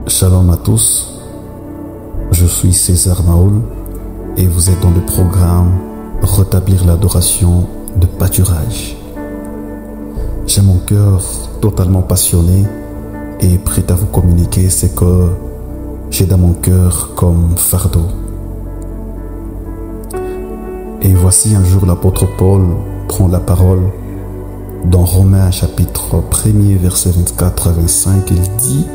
Shalom à tous, je suis César Maoul et vous êtes dans le programme Rétablir l'adoration de pâturage. J'ai mon cœur totalement passionné et prêt à vous communiquer ce que j'ai dans mon cœur comme fardeau. Et voici un jour l'apôtre Paul prend la parole dans Romains chapitre 1er verset 24 à 25. Il dit: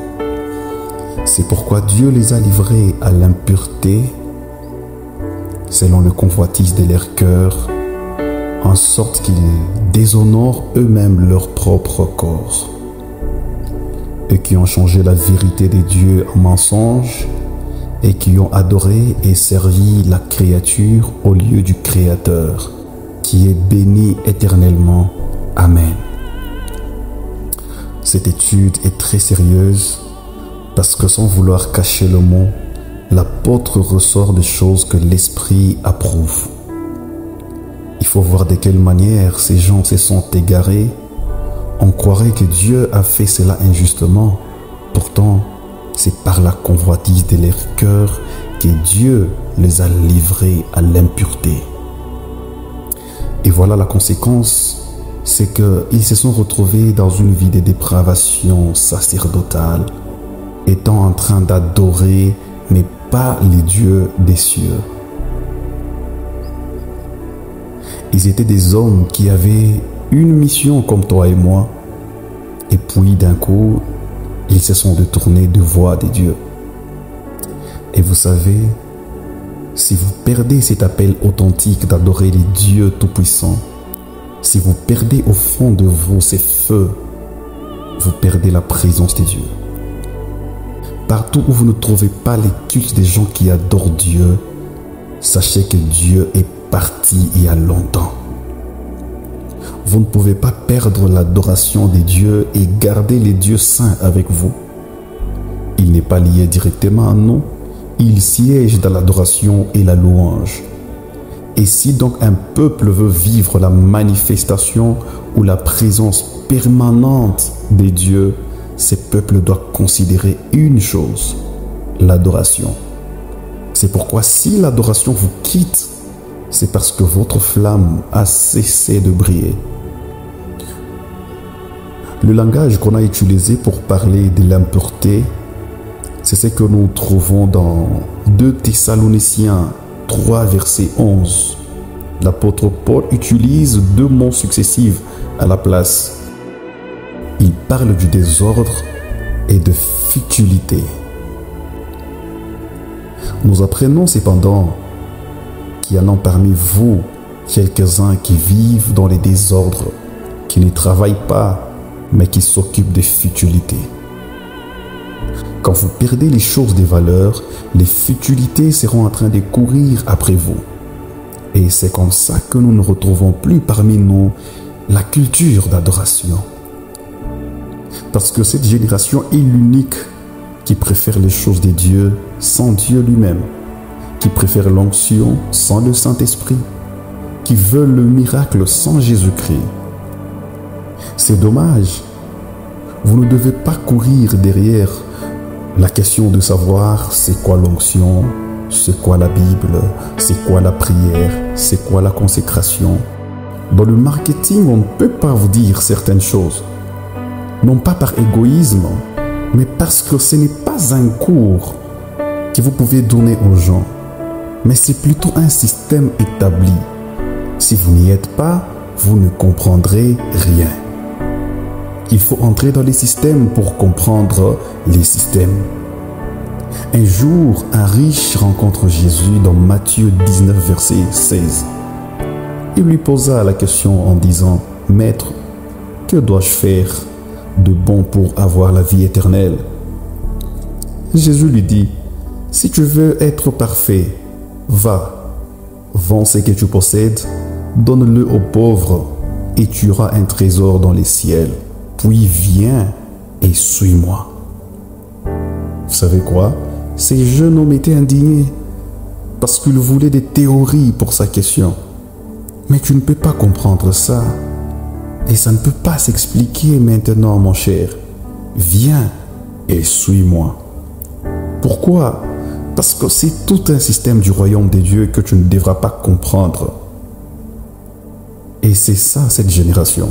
c'est pourquoi Dieu les a livrés à l'impureté selon le convoitise de leur cœur, en sorte qu'ils déshonorent eux-mêmes leur propre corps, et qui ont changé la vérité de Dieu en mensonge, et qui ont adoré et servi la créature au lieu du Créateur, qui est béni éternellement. Amen. Cette étude est très sérieuse parce que, sans vouloir cacher le mot, l'apôtre ressort des choses que l'Esprit approuve. Il faut voir de quelle manière ces gens se sont égarés. On croirait que Dieu a fait cela injustement. Pourtant, c'est par la convoitise de leur cœur que Dieu les a livrés à l'impureté. Et voilà la conséquence, c'est qu'ils se sont retrouvés dans une vie de dépravation sacerdotale, étant en train d'adorer, mais pas les dieux des cieux. Ils étaient des hommes qui avaient une mission comme toi et moi, et puis d'un coup, ils se sont détournés de voie des dieux. Et vous savez, si vous perdez cet appel authentique d'adorer les dieux tout-puissants, si vous perdez au fond de vous ces feux, vous perdez la présence de Dieu. Partout où vous ne trouvez pas les cultes des gens qui adorent Dieu, sachez que Dieu est parti il y a longtemps. Vous ne pouvez pas perdre l'adoration des dieux et garder les dieux saints avec vous. Il n'est pas lié directement à nous, il siège dans l'adoration et la louange. Et si donc un peuple veut vivre la manifestation ou la présence permanente des dieux, ce peuple doit considérer une chose: l'adoration. C'est pourquoi si l'adoration vous quitte, c'est parce que votre flamme a cessé de briller. Le langage qu'on a utilisé pour parler de l'impureté, c'est ce que nous trouvons dans 2 Thessaloniciens 3, verset 11. L'apôtre Paul utilise 2 mots successifs à la place. Il parle du désordre et de futilité. Nous apprenons cependant qu'il y en a parmi vous quelques-uns qui vivent dans les désordres, qui ne travaillent pas, mais qui s'occupent de futilité. Quand vous perdez les choses de valeur, les futilités seront en train de courir après vous. Et c'est comme ça que nous ne retrouvons plus parmi nous la culture d'adoration. Parce que cette génération est l'unique qui préfère les choses de Dieu sans Dieu lui-même, qui préfère l'onction sans le Saint-Esprit, qui veut le miracle sans Jésus-Christ. C'est dommage. Vous ne devez pas courir derrière la question de savoir c'est quoi l'onction, c'est quoi la Bible, c'est quoi la prière, c'est quoi la consécration. Dans le marketing, on ne peut pas vous dire certaines choses. Non pas par égoïsme, mais parce que ce n'est pas un cours que vous pouvez donner aux gens, mais c'est plutôt un système établi. Si vous n'y êtes pas, vous ne comprendrez rien. Il faut entrer dans les systèmes pour comprendre les systèmes. Un jour, un riche rencontre Jésus dans Matthieu 19, verset 16. Il lui posa la question en disant: Maître, que dois-je faire de bon pour avoir la vie éternelle? Jésus lui dit: si tu veux être parfait, va, vends ce que tu possèdes, donne-le aux pauvres, et tu auras un trésor dans les ciels. Puis viens et suis-moi. Vous savez quoi? Ces jeunes hommes étaient indignés parce qu'ils voulaient des théories pour sa question. Mais tu ne peux pas comprendre ça. Et ça ne peut pas s'expliquer maintenant, mon cher. Viens et suis-moi. Pourquoi? Parce que c'est tout un système du royaume des dieux que tu ne devras pas comprendre. Et c'est ça, cette génération.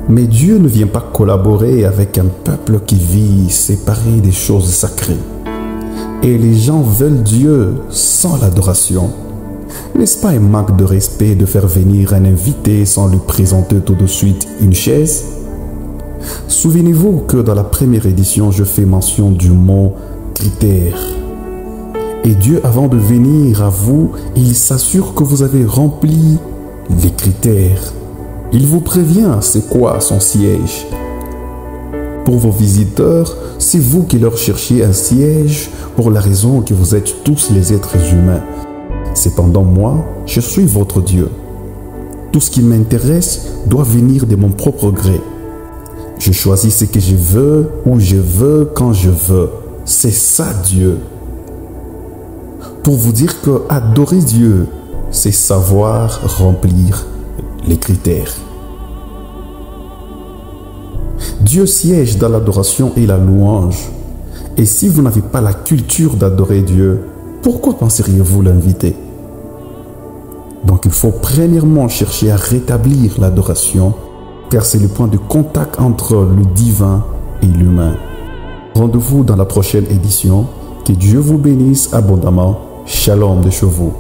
Mais Dieu ne vient pas collaborer avec un peuple qui vit séparé des choses sacrées. Et les gens veulent Dieu sans l'adoration. N'est-ce pas un manque de respect de faire venir un invité sans lui présenter tout de suite une chaise? Souvenez-vous que dans la première édition, je fais mention du mot critère. Et Dieu, avant de venir à vous, il s'assure que vous avez rempli les critères. Il vous prévient c'est quoi son siège. Pour vos visiteurs, c'est vous qui leur cherchez un siège pour la raison que vous êtes tous les êtres humains. Cependant, moi, je suis votre Dieu. Tout ce qui m'intéresse doit venir de mon propre gré. Je choisis ce que je veux, où je veux, quand je veux. C'est ça Dieu. Pour vous dire que adorer Dieu, c'est savoir remplir les critères. Dieu siège dans l'adoration et la louange. Et si vous n'avez pas la culture d'adorer Dieu, pourquoi penseriez-vous l'inviter? Donc il faut premièrement chercher à rétablir l'adoration, car c'est le point de contact entre le divin et l'humain. Rendez-vous dans la prochaine édition. Que Dieu vous bénisse abondamment. Shalom de chevaux.